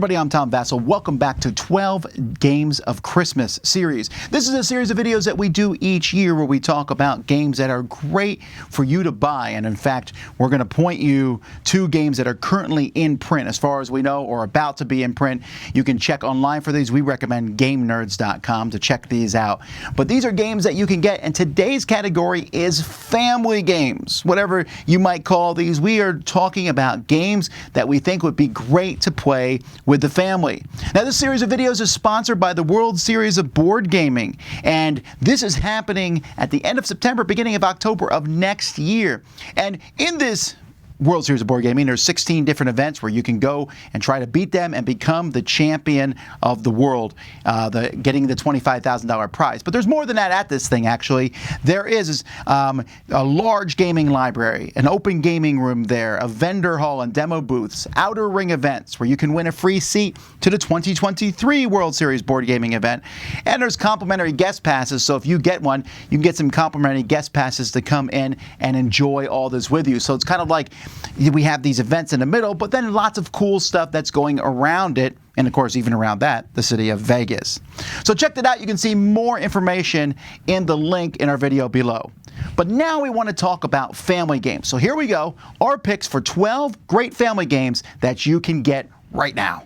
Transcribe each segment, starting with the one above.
everybody, I'm Tom Vassell. Welcome back to 12 Games of Christmas series. This is a series of videos that we do each year where we talk about games that are great for you to buy. And in fact, we're going to point you to games that are currently in print as far as we know or about to be in print. You can check online for these. We recommend GameNerds.com to check these out. But these are games that you can get, and today's category is family games. Whatever you might call these, we are talking about games that we think would be great to play with the family. Now, this series of videos is sponsored by the World Series of Board Gaming, and this is happening at the end of September, beginning of October of next year. And in this World Series of Board Gaming, there's 16 different events where you can go and try to beat them and become the champion of the world, getting the $25,000 prize. But there's more than that at this thing, actually. There is a large gaming library, an open gaming room there, a vendor hall and demo booths, outer ring events where you can win a free seat to the 2023 World Series Board Gaming event. And there's complimentary guest passes, so if you get one, you can get some complimentary guest passes to come in and enjoy all this with you. So it's kind of like we have these events in the middle, but then lots of cool stuff that's going around it, and of course even around that, the city of Vegas. So check that out. You can see more information in the link in our video below. But now we want to talk about family games. So here we go, our picks for 12 great family games that you can get right now.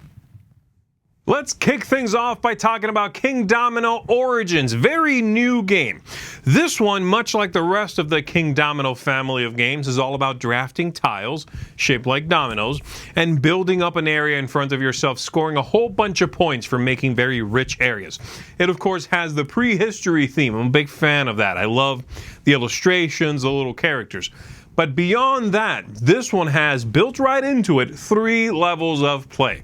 Let's kick things off by talking about Kingdomino Origins, very new game. This one, much like the rest of the Kingdomino family of games, is all about drafting tiles shaped like dominoes and building up an area in front of yourself, scoring a whole bunch of points for making very rich areas. It, of course, has the prehistory theme. I'm a big fan of that. I love the illustrations, the little characters. But beyond that, this one has built right into it 3 levels of play.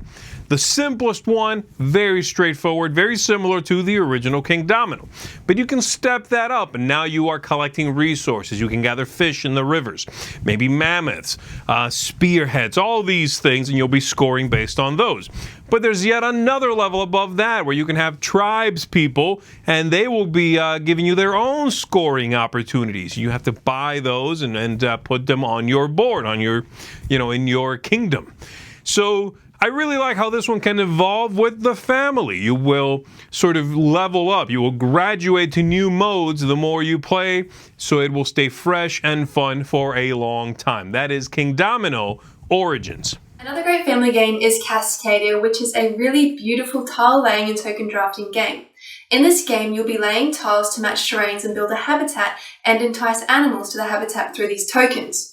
The simplest one, very straightforward, very similar to the original Kingdomino. But you can step that up, and now you are collecting resources. You can gather fish in the rivers, maybe mammoths, spearheads, all these things, and you'll be scoring based on those. But there's yet another level above that where you can have tribes people, and they will be giving you their own scoring opportunities. You have to buy those and put them on your board, on your, in your kingdom. So I really like how this one can evolve with the family. You will sort of level up. You will graduate to new modes the more you play, so it will stay fresh and fun for a long time. That is Kingdomino Origins. Another great family game is Cascadia, which is a really beautiful tile laying and token drafting game. In this game, you'll be laying tiles to match terrains and build a habitat and entice animals to the habitat through these tokens.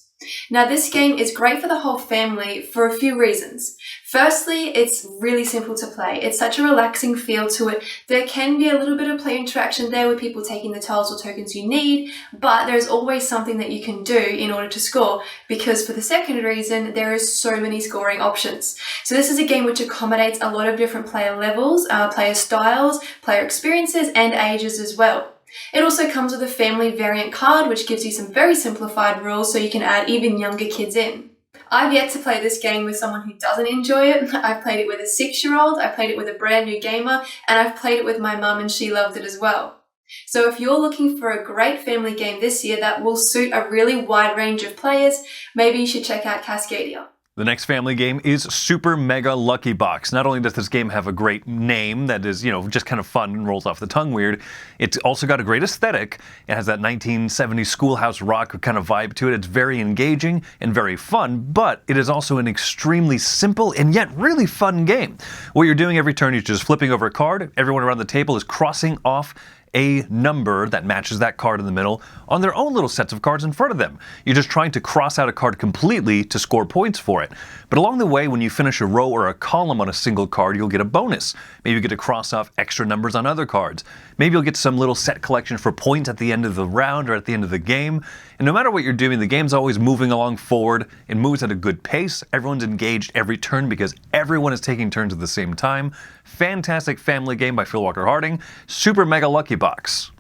Now, this game is great for the whole family for a few reasons. Firstly, it's really simple to play. It's such a relaxing feel to it. There can be a little bit of play interaction there with people taking the tiles or tokens you need, but there's always something that you can do in order to score, because for the second reason, there is so many scoring options. So this is a game which accommodates a lot of different player levels, player styles, player experiences, and ages as well. It also comes with a family variant card, which gives you some very simplified rules so you can add even younger kids in. I've yet to play this game with someone who doesn't enjoy it. I've played it with a 6-year-old, I played it with a brand new gamer, and I've played it with my mum and she loved it as well. So if you're looking for a great family game this year that will suit a really wide range of players, maybe you should check out Cascadia. The next family game is Super Mega Lucky Box. Not only does this game have a great name that is, just kind of fun and rolls off the tongue weird, it's also got a great aesthetic. It has that 1970s schoolhouse rock kind of vibe to it. It's very engaging and very fun, but it is also an extremely simple and yet really fun game. What you're doing every turn is just flipping over a card. Everyone around the table is crossing off a number that matches that card in the middle on their own little sets of cards in front of them. You're just trying to cross out a card completely to score points for it. But along the way, when you finish a row or a column on a single card, you'll get a bonus. Maybe you get to cross off extra numbers on other cards. Maybe you'll get some little set collection for points at the end of the round or at the end of the game. And no matter what you're doing, the game's always moving along forward. It moves at a good pace. Everyone's engaged every turn because everyone is taking turns at the same time. Fantastic family game by Phil Walker Harding. Super Mega Lucky Box.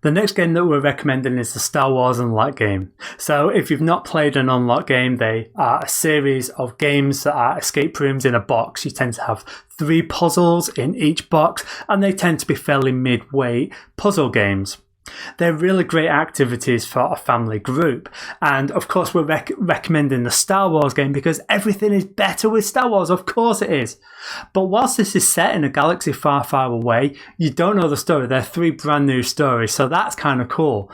The next game that we're recommending is the Star Wars Unlock game. So if you've not played an Unlock game, they are a series of games that are escape rooms in a box. You tend to have 3 puzzles in each box, and they tend to be fairly mid-weight puzzle games. They're really great activities for a family group. And of course, we're recommending the Star Wars game because everything is better with Star Wars. Of course it is. But whilst this is set in a galaxy far, far away, you don't know the story. They're 3 brand new stories. So that's kind of cool.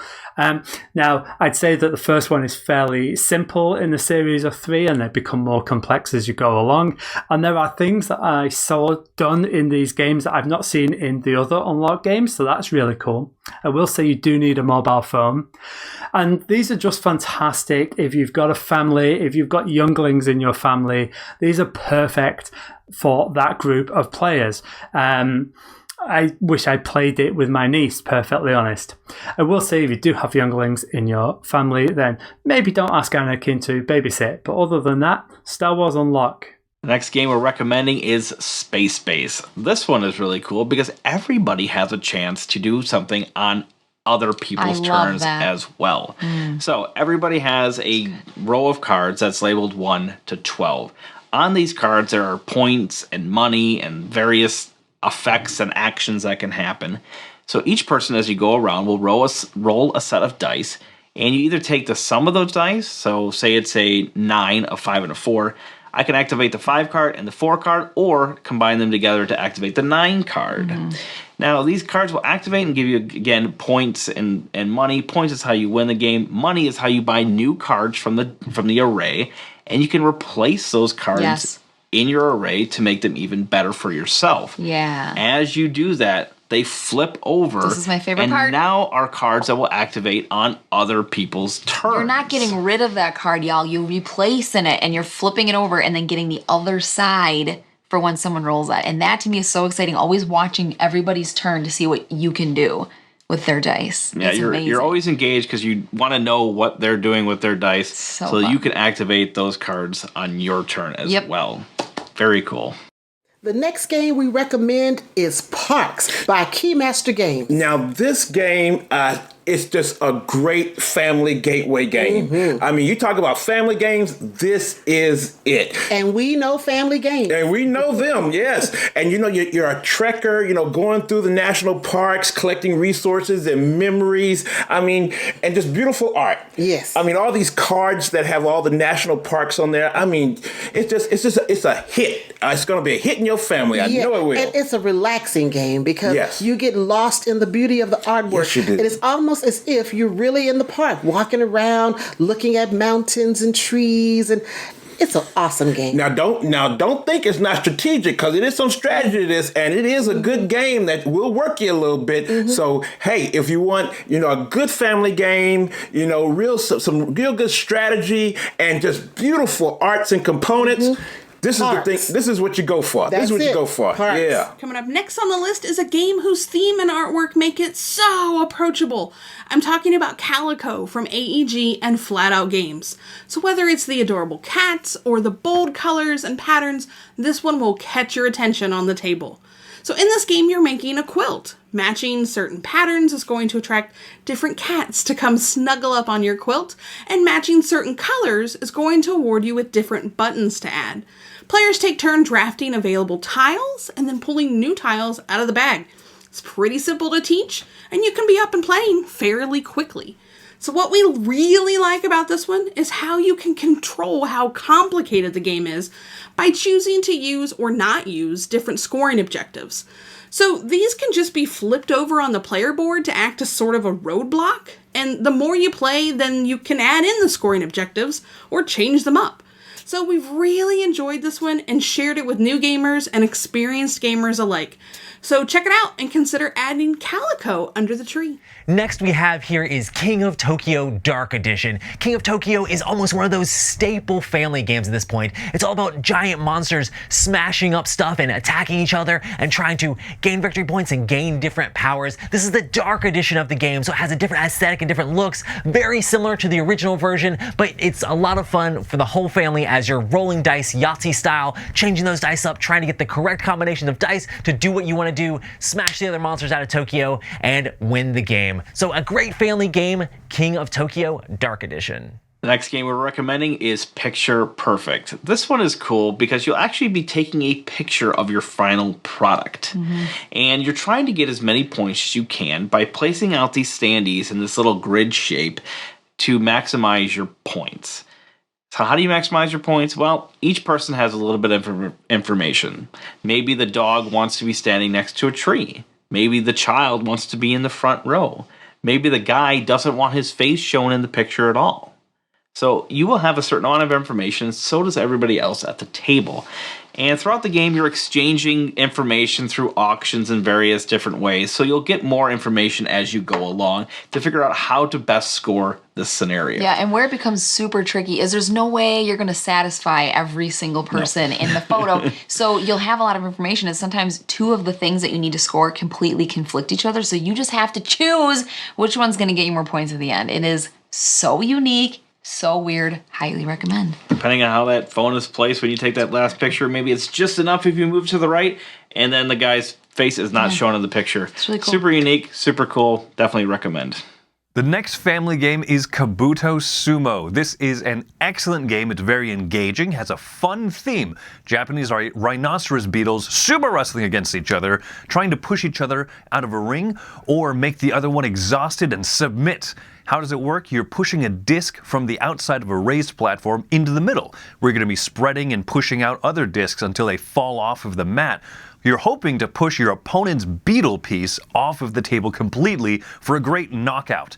Now, I'd say that the first one is fairly simple in the series of 3, and they become more complex as you go along. And there are things that I saw done in these games that I've not seen in the other Unlocked games, so that's really cool. I will say you do need a mobile phone. And these are just fantastic. If you've got a family, if you've got younglings in your family, these are perfect for that group of players. I wish I played it with my niece, perfectly honest. I will say if you do have younglings in your family, then maybe don't ask Anakin to babysit. But other than that, Star Wars Unlock. The next game we're recommending is Space Base. This one is really cool because everybody has a chance to do something on other people's turns as well. So everybody has a row of cards that's labeled 1 to 12. On these cards, there are points and money and various effects and actions that can happen. So each person, as you go around, will roll a set of dice, and you either take the sum of those dice. So say it's a 9, a 5, and a 4. I can activate the 5 card and the 4 card, or combine them together to activate the 9 card. Now, these cards will activate and give you, again, points and money. Points is how you win the game. Money is how you buy new cards from the array, and you can replace those cards in your array to make them even better for yourself. Yeah. As you do that, they flip over. This is my favorite And part. now are cards that will activate on other people's turns. You're not getting rid of that card, y'all. You're replacing it, and you're flipping it over and then getting the other side for when someone rolls that. And that to me is so exciting. Always watching everybody's turn to see what you can do with their dice. Yeah, you're always engaged because you want to know what they're doing with their dice so that you can activate those cards on your turn as well. Very cool. The next game we recommend is Parks by Keymaster Games. Now, this game is just a great family gateway game. I mean, you talk about family games, this is it. And we know family games. And we know them, yes. And you know, you're a trekker, you know, going through the national parks, collecting resources and memories. I mean, and just beautiful art. Yes. I mean, all these cards that have all the national parks on there. I mean, it's a hit. It's going to be a hit in your family. I know it will. And it's a relaxing game because you get lost in the beauty of the artwork. Yes, you do. It is almost as if you're really in the park, walking around, looking at mountains and trees, and it's an awesome game. Now don't think it's not strategic, because it is some strategy to this, and it is a good game that will work you a little bit. So hey, if you want, you know, a good family game, you know, some real good strategy and just beautiful arts and components. This is the thing. This is what you go for. This is what you go for. Parks. Yeah. Coming up next on the list is a game whose theme and artwork make it so approachable. I'm talking about Calico from AEG and Flat Out Games. So whether it's the adorable cats or the bold colors and patterns, this one will catch your attention on the table. So in this game, you're making a quilt. Matching certain patterns is going to attract different cats to come snuggle up on your quilt, and matching certain colors is going to award you with different buttons to add. Players take turn drafting available tiles and then pulling new tiles out of the bag. It's pretty simple to teach, and you can be up and playing fairly quickly. So what we really like about this one is how you can control how complicated the game is by choosing to use or not use different scoring objectives. So these can just be flipped over on the player board to act as sort of a roadblock, and the more you play, then you can add in the scoring objectives or change them up. So we've really enjoyed this one and shared it with new gamers and experienced gamers alike. So check it out and consider adding Calico under the tree. Next we have here is King of Tokyo Dark Edition. King of Tokyo is almost one of those staple family games at this point. It's all about giant monsters smashing up stuff and attacking each other and trying to gain victory points and gain different powers. This is the Dark Edition of the game, so it has a different aesthetic and different looks, very similar to the original version, but it's a lot of fun for the whole family as you're rolling dice Yahtzee style, changing those dice up, trying to get the correct combination of dice to do what you want to do, smash the other monsters out of Tokyo, and win the game. So a great family game, King of Tokyo Dark Edition. The next game we're recommending is Picture Perfect. This one is cool because you'll actually be taking a picture of your final product. And you're trying to get as many points as you can by placing out these standees in this little grid shape to maximize your points. So how do you maximize your points? Well, each person has a little bit of information. Maybe the dog wants to be standing next to a tree. Maybe the child wants to be in the front row. Maybe the guy doesn't want his face shown in the picture at all. So you will have a certain amount of information, so does everybody else at the table. And throughout the game, you're exchanging information through auctions in various different ways, so you'll get more information as you go along to figure out how to best score this scenario. Yeah, and where it becomes super tricky is there's no way you're going to satisfy every single person in the photo. So you'll have a lot of information, and sometimes two of the things that you need to score completely conflict each other, so you just have to choose which one's going to get you more points at the end. It is so unique. So weird. Highly recommend. Depending on how that phone is placed when you take that last picture, maybe it's just enough if you move to the right, and then the guy's face is not shown in the picture. It's really cool. Super unique, super cool. Definitely recommend. The next family game is Kabuto Sumo. This is an excellent game. It's very engaging, has a fun theme. Japanese rhinoceros beetles sumo wrestling against each other, trying to push each other out of a ring or make the other one exhausted and submit. How does it work? You're pushing a disc from the outside of a raised platform into the middle. We're going to be spreading and pushing out other discs until they fall off of the mat. You're hoping to push your opponent's beetle piece off of the table completely for a great knockout.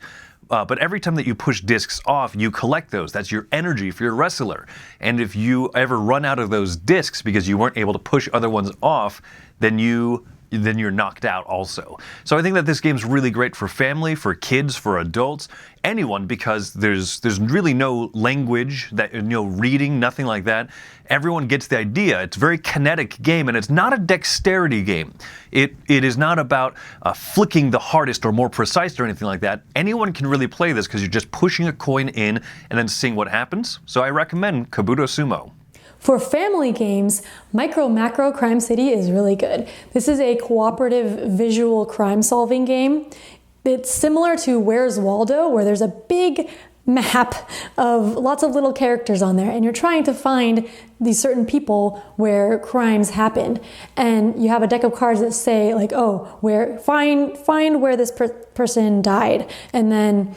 But every time that you push discs off, you collect those. That's your energy for your wrestler. And if you ever run out of those discs because you weren't able to push other ones off, then you're knocked out also. So I think that this game's really great for family, for kids, for adults, anyone, because there's really no language, reading, nothing like that. Everyone gets the idea. It's a very kinetic game, and it's not a dexterity game. It is not about flicking the hardest or more precise or anything like that. Anyone can really play this because you're just pushing a coin in and then seeing what happens. So I recommend Kabuto Sumo. For family games, Micro Macro Crime City is really good. This is a cooperative visual crime solving game. It's similar to Where's Waldo, where there's a big map of lots of little characters on there, and you're trying to find these certain people where crimes happened. And you have a deck of cards that say, like, oh, find where this person died. And then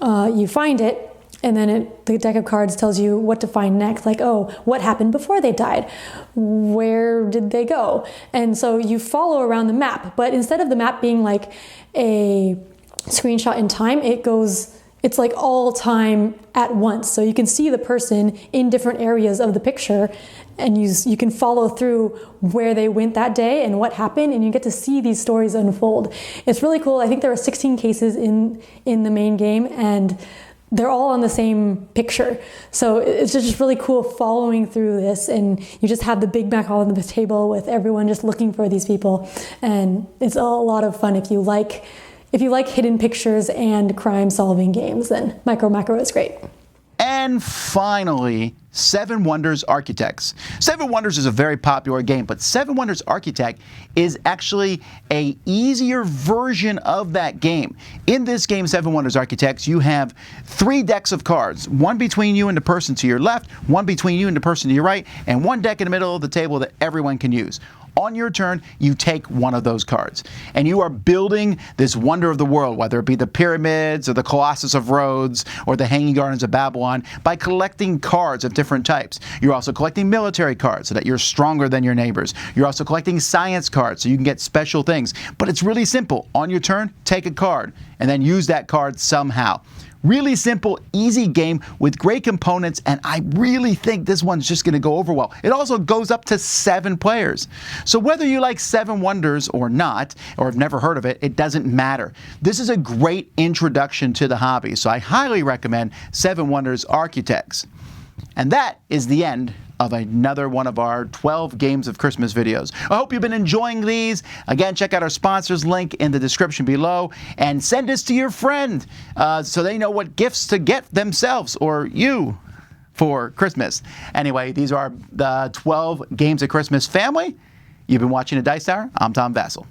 you find it, and then the deck of cards tells you what to find next. Like, oh, what happened before they died? Where did they go? And so you follow around the map. But instead of the map being like a screenshot in time, it's like all time at once. So you can see the person in different areas of the picture, and you can follow through where they went that day and what happened, and you get to see these stories unfold. It's really cool. I think there are 16 cases in the main game, and they're all on the same picture. So it's just really cool following through this, and you just have the big map on the table with everyone just looking for these people. And it's a lot of fun. If you like hidden pictures and crime solving games, then Micro Macro is great. And finally, Seven Wonders Architects. Seven Wonders is a very popular game, but Seven Wonders Architect is actually an easier version of that game. In this game, Seven Wonders Architects, you have 3 decks of cards, one between you and the person to your left, one between you and the person to your right, and one deck in the middle of the table that everyone can use. On your turn, you take one of those cards, and you are building this wonder of the world, whether it be the pyramids or the Colossus of Rhodes or the Hanging Gardens of Babylon, by collecting cards of different types. You're also collecting military cards so that you're stronger than your neighbors. You're also collecting science cards so you can get special things. But it's really simple. On your turn, take a card and then use that card somehow. Really simple, easy game with great components, and I really think this one's just going to go over well. It also goes up to 7 players. So whether you like Seven Wonders or not, or have never heard of it, it doesn't matter. This is a great introduction to the hobby, so I highly recommend Seven Wonders Architects. And that is the end of another one of our 12 Games of Christmas videos. I hope you've been enjoying these. Again, check out our sponsors link in the description below, and send this to your friend so they know what gifts to get themselves or you for Christmas. Anyway, these are the 12 Games of Christmas family. You've been watching The Dice Tower. I'm Tom Vassell.